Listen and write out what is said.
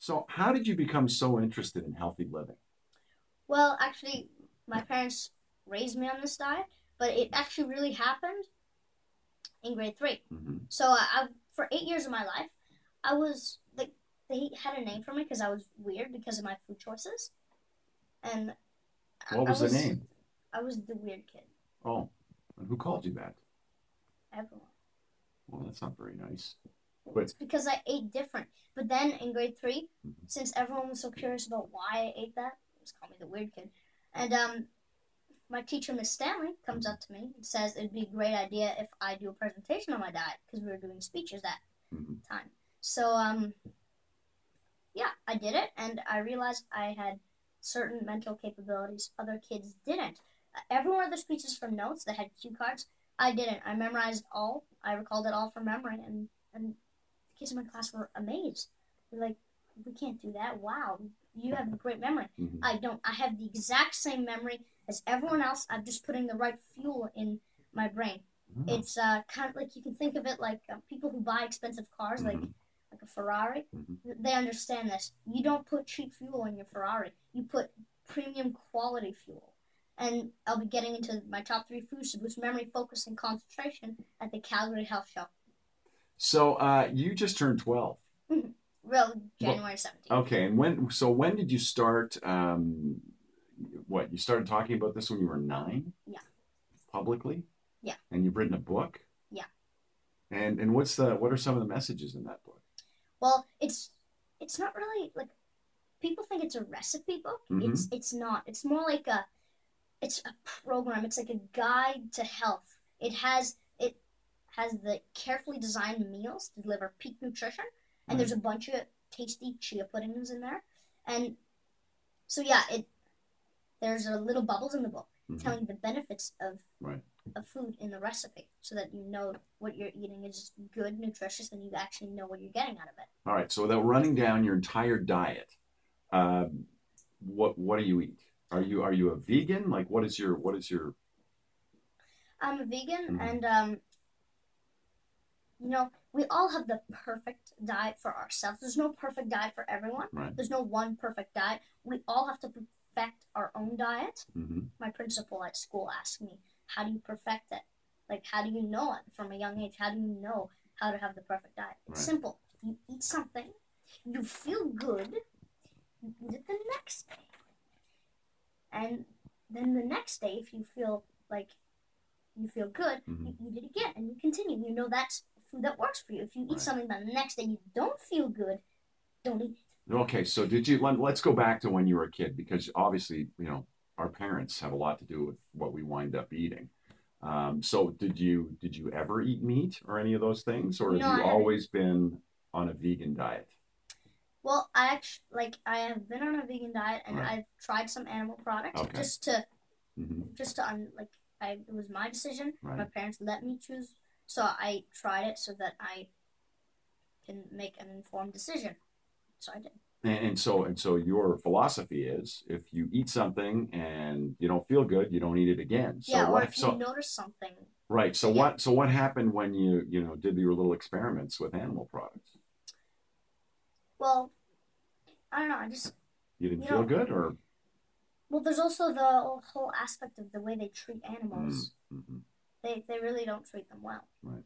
So how did you become so interested in healthy living? Well, actually, my parents raised me on this diet, but it actually really happened in grade 3. Mm-hmm. So for 8 years of my life, I was like, they had a name for me because I was weird because of my food choices. And What was the name? I was the weird kid. Oh, and who called you that? Everyone. Well, that's not very nice. It's because I ate different. But then in grade 3, since everyone was so curious about why I ate that, just call me the weird kid. And my teacher, Miss Stanley, comes up to me and says it'd be a great idea if I do a presentation on my diet because we were doing speeches that time. So, yeah, I did it, and I realized I had certain mental capabilities other kids didn't. Every one of the speeches from notes that had cue cards, I didn't. I memorized all. I recalled it all from memory, and the kids in my class were amazed. They're like, we can't do that. Wow, you have a great memory. I don't. I have the exact same memory as everyone else. I'm just putting the right fuel in my brain. It's kind of like, you can think of it like people who buy expensive cars, like a Ferrari. They understand this. You don't put cheap fuel in your Ferrari. You put premium quality fuel. And I'll be getting into my top 3 foods to boost memory, focus, and concentration at the Calgary Health Show. So you just turned 12. Well, January 17th. Okay, and when did you start, you started talking about this when you were 9? Yeah. Publicly? Yeah. And you've written a book? Yeah. And what are some of the messages in that book? Well, it's not really, like, people think it's a recipe book. It's not. It's more like it's a program. It's like a guide to health. It has the carefully designed meals to deliver peak nutrition, and there's a bunch of tasty chia puddings in there. And so, yeah, there's little bubbles in the book telling you the benefits of food in the recipe, so that you know what you're eating is good, nutritious, and you actually know what you're getting out of it. All right. So without running down your entire diet, what do you eat? Are you a vegan? Like, what is your? I'm a vegan, and we all have the perfect diet for ourselves. There's no perfect diet for everyone. Right. There's no one perfect diet. We all have to perfect our own diet. My principal at school asked me, how do you perfect it? Like, how do you know it from a young age? How do you know how to have the perfect diet? It's simple. You eat something, you feel good, you eat it the next day. And then the next day, if you feel like you feel good, you eat it again, and you continue. You know that's food that works for you. If you eat something that the next day you don't feel good, don't eat it. Okay, so let's go back to when you were a kid, because obviously, our parents have a lot to do with what we wind up eating. So did you ever eat meat or any of those things, or have you always been on a vegan diet? Well, I have been on a vegan diet, and I've tried some animal products it was my decision. My parents let me choose, so I tried it so that I can make an informed decision. So I did. And so your philosophy is, if you eat something and you don't feel good, you don't eat it again. So yeah, or if you notice something. Right. So what happened when you did your little experiments with animal products? Well, I don't know. You didn't feel good, or? Well, there's also the whole aspect of the way they treat animals. They really don't treat them well. Right.